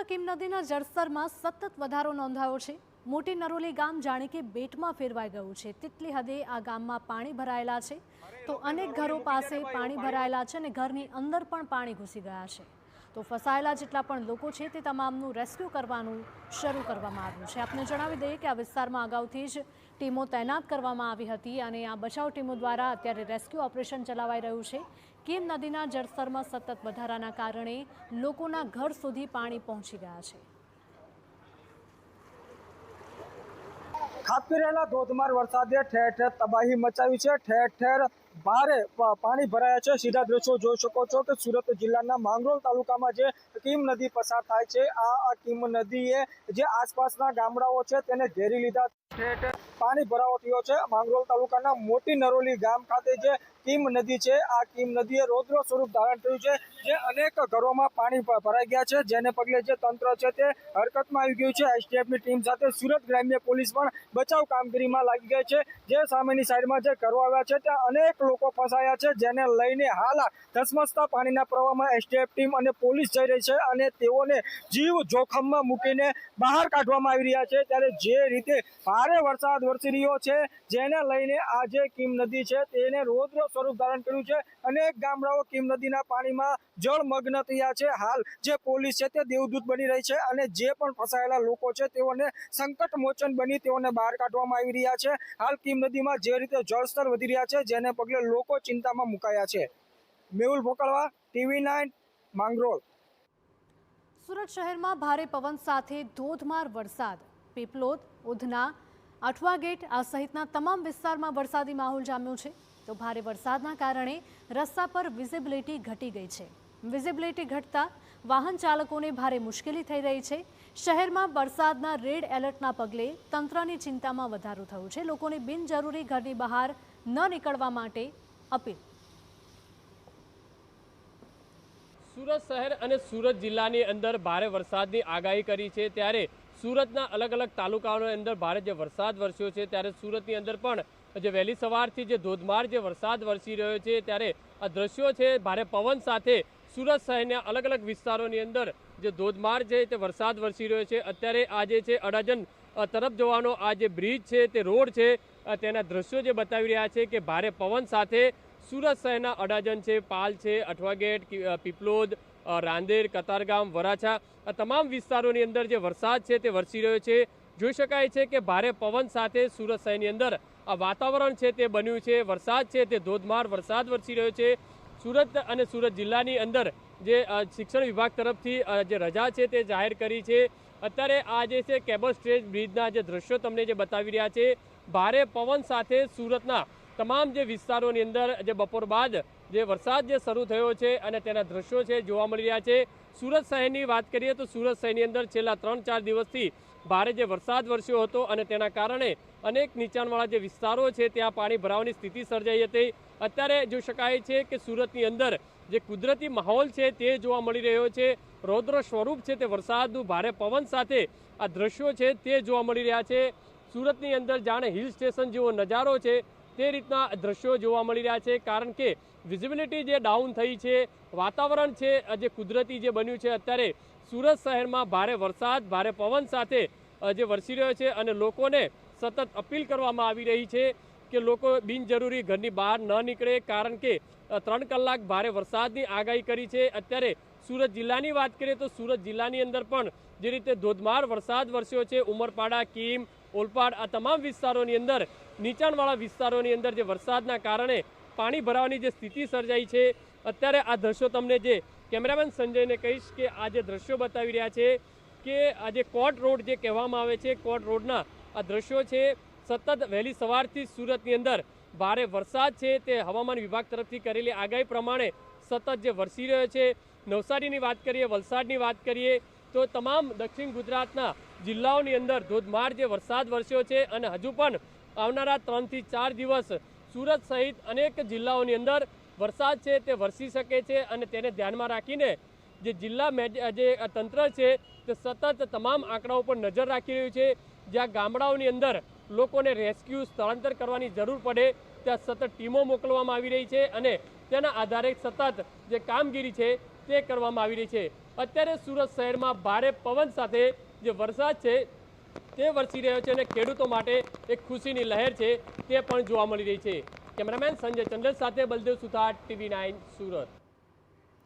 વલસાડમાં કીમ નદીના જળસ્તરમાં સતત વધારો નોંધાયો છે। મોટી નરોલી ગામ જાણે કે બેટમાં ફેરવાઈ ગયું છે। તેટલી હદે આ ગામમાં પાણી ભરાયેલા છે તો અનેક ઘરો પાસે પાણી ભરાયેલા છે અને ઘરની અંદર પણ પાણી ઘૂસી ગયા છે। તો ફસાયેલા જેટલા પણ લોકો છે તે તમામનું રેસ્ક્યુ કરવાનું શરૂ કરવામાં આવ્યું છે। આપને જણાવી દઈએ કે આ વિસ્તારમાં અગાઉથી જ ટીમો તૈનાત કરવામાં આવી હતી અને આ બચાવ ટીમો દ્વારા અત્યારે રેસ્ક્યુ ઓપરેશન ચલાવાઈ રહ્યું છે। કીમ નદીના જળસ્તરમાં સતત વધારાના કારણે લોકોના ઘર સુધી પાણી પહોંચી ગયા છે। ખાબકી રહેલા ધોધમાર વરસાદે ઠેર ઠેર તબાહી મચાવી છે। ઠેર ઠેર ભારે પાણી ભરાયા છે। સીધા દ્રશ્યો જોઈ શકો છો કે સુરત જિલ્લાના માંગરોળ તાલુકામાં જે કીમ નદી પસાર થાય છે આ કીમ નદીએ જે આસપાસના ગામડાઓ છે તેને ઘેરી લીધા। ઠેર ઠેર પાણી ભરાવો થયો છે। માંગરોળ તાલુકાના મોટી નરોલી ગામ ખાતે જે કીમ નદી છે આ કીમ નદીએ રૌદ્ર સ્વરૂપ ધારણ કર્યું છે। જે અનેક ઘરોમાં પાણી ભરાઈ ગયા છે જેને પગલે જે તંત્ર છે તે હરકતમાં આવી ગયું છે। એસટીએફની ટીમ સાથે સુરત ગ્રામ્ય પોલીસ પણ બચાવ કામગીરીમાં લાગી ગઈ છે। જે સામેની સાઈડમાં જે ઘરો આવ્યા છે ત્યાં અનેક લોકો ફસાયા છે જેને લઈને હાલ ધસમસતા પાણીના પ્રવાહમાં એસટીએફ ટીમ અને પોલીસ જઈ રહી છે અને તેઓને જીવ જોખમમાં મૂકીને બહાર કાઢવામાં આવી રહ્યા છે। ત્યારે જે રીતે ભારે વરસાદ વરસી રહ્યો છે જેને લઈને આ જે કીમ નદી છે તેને રૌદ્ર સ્વરૂપ ધારણ કર્યું છે। અનેક ગામડાઓ કીમ નદીના પાણીમાં જળમગ્ન થયા છે। હાલ જે પોલીસ છે તે દેવદૂત બની રહી છે અને જે પણ ફસાયેલા લોકો છે તેઓને સંકટ મોચન બની તેઓને બહાર કાઢવામાં આવી રહ્યા છે। હાલ કીમ નદીમાં જે રીતે જળસ્તર વધી રહ્યા છે જેને પગલે લોકો ચિંતામાં મુકાયા છે। મેહુલ ભોકળવા, TV9 માંગરોળ। સુરત શહેરમાં ભારે પવન સાથે ધોધમાર વરસાદ। પીપલોદ, ઉધના, અઠવા ગેટ આ સહિતના તમામ વિસ્તારમાં વરસાદી માહોલ જામ્યો છે। તો ભારે વરસાદના કારણે રસ્તા પર વિઝિબિલિટી ઘટી ગઈ છે। વિઝિબિલિટી ઘટતા વાહન ચાલકોને ભારે મુશ્કેલી થઈ રહી છે। શહેરમાં વરસાદના રેડ એલર્ટના પગલે તંત્રની ચિંતામાં વધારો થયો છે। લોકોને બિનજરૂરી ઘરની બહાર ન નીકળવા માટે અપીલ। સુરત શહેર અને સુરત જિલ્લાની અંદર ભારે વરસાદની આગાહી કરી છે। ત્યારે સુરતના અલગ અલગ તાલુકાઓની અંદર ભારે જે વરસાદ વરસ્યો છે ત્યારે સુરતની અંદર પણ જે વહેલી સવારથી જે ધોધમાર જે વરસાદ વરસી રહ્યો છે ત્યારે આ દ્રશ્યો છે ભારે પવન સાથે સુરત શહેરના અલગ અલગ વિસ્તારોની અંદર જે ધોધમાર છે તે વરસાદ વરસી રહ્યો છે। અત્યારે આ જે છે અડાજણ તરફ જવાનો આ જે બ્રિજ છે તે રોડ છે તેના દ્રશ્યો જે બતાવી રહ્યા છે કે ભારે પવન સાથે સુરત શહેરના અડાજણ છે, પાલ છે, અઠવાગેટ, પીપલોદ, રાંદેર, કતારગામ, વરાછા આ તમામ વિસ્તારોની અંદર જે વરસાદ છે તે વરસી રહ્યો છે। જોઈ શકાય છે કે ભારે પવન સાથે સુરત શહેરની અંદર આ વાતાવરણ છે તે બન્યું છે। વરસાદ છે તે ધોધમાર વરસાદ વરસી રહ્યો છે। સુરત અને સુરત જિલ્લાની અંદર જે શિક્ષણ વિભાગ તરફથી જે રજા છે તે જાહેર કરી છે। અત્યારે આ જે છે કેબલ સ્ટ્રેચ બ્રિજના જે દ્રશ્યો તમને જે બતાવી રહ્યા છે ભારે પવન સાથે સુરતના તમામ જે વિસ્તારોની અંદર જે બપોર બાદ જે વરસાદ જે શરૂ થયો છે અને તેના દ્રશ્યો છે જોવા મળી રહ્યા છે। સુરત શહેરની વાત કરીએ તો સુરત શહેરની અંદર છેલ્લા 3-4 દિવસથી ભારે જે વરસાદ વરસ્યો હતો અને તેના કારણે અનેક નીચાણવાળા જે વિસ્તારો છે ત્યાં પાણી ભરાવાની સ્થિતિ સર્જાઈ હતી। અત્યારે જોઈ શકાય છે કે સુરતની અંદર જે કુદરતી માહોલ છે તે જોવા મળી રહ્યો છે। રૌદ્ર સ્વરૂપ છે તે વરસાદનું ભારે પવન સાથે આ દ્રશ્યો છે તે જોવા મળી રહ્યા છે। સુરતની અંદર જાણે હિલ સ્ટેશન જેવો નજારો છે તે રીતના દ્રશ્યો જોવા મળી રહ્યા છે કારણ કે વિઝિબિલિટી જે ડાઉન થઈ છે, વાતાવરણ છે જે કુદરતી જે બન્યું છે અત્યારે સુરત શહેરમાં ભારે વરસાદ ભારે પવન સાથે જે વરસી રહ્યો છે અને લોકોને સતત અપીલ કરવામાં આવી રહી છે કે લોકો બિનજરૂરી ઘરની બહાર ન નીકળે કારણ કે 3 કલાક ભારે વરસાદની આગાહી કરી છે। અત્યારે સુરત જિલ્લાની વાત કરીએ તો સુરત જિલ્લાની અંદર પણ જે રીતે ધોધમાર વરસાદ વરસ્યો છે ઉમરપાડા, કીમ, ઓલપાડ આ તમામ વિસ્તારોની અંદર નીચાણવાળા વિસ્તારોની અંદર જે વરસાદના કારણે પાણી ભરાવાની જે સ્થિતિ સર્જાઈ છે। અત્યારે આ દ્રશ્યો તમને જે કેમેરામેન સંજયને કહીશ કે આ જે દ્રશ્યો બતાવી રહ્યા છે કે આ જે કોટ રોડ જે કહેવામાં આવે છે કોટ રોડના આ દ્રશ્યો છે। સતત વહેલી સવારથી સુરતની અંદર ભારે વરસાદ છે તે હવામાન વિભાગ તરફથી કરેલી આગાહી પ્રમાણે સતત જે વરસી રહ્યો છે। નવસારીની વાત કરીએ, વલસાડની વાત કરીએ તો તમામ દક્ષિણ ગુજરાતના જિલ્લાઓની અંદર ધોધમાર જે વરસાદ વરસ્યો છે અને હજુ પણ આવનારા 3 થી 4 દિવસ સુરત સહિત અનેક જિલ્લાઓની અંદર વરસાદ છે તે વરસી શકે છે અને તેને ધ્યાનમાં રાખીને જે જિલ્લા જે તંત્ર છે તે સતત તમામ આંકડાઓ પર નજર રાખી રહ્યું છે। જ્યાં ગામડાઓની અંદર લોકોને રેસ્ક્યુ સ્થળાંતર કરવાની જરૂર પડે ત્યાં સતત ટીમો મોકલવામાં આવી રહી છે અને તેના આધારે સતત જે કામગીરી છે તે કરવામાં આવી રહી છે। અત્યારે સુરત શહેરમાં ભારે પવન સાથે જે વરસાદ છે તે વરસી રહ્યો છે અને ખેડૂતો માટે એક ખુશીની લહેર છે તે પણ જોવા મળી રહી છે. કેમેરામેન સંજય ચંદ્ર સાથે બલદેવ સુથાર, TV9 સુરત.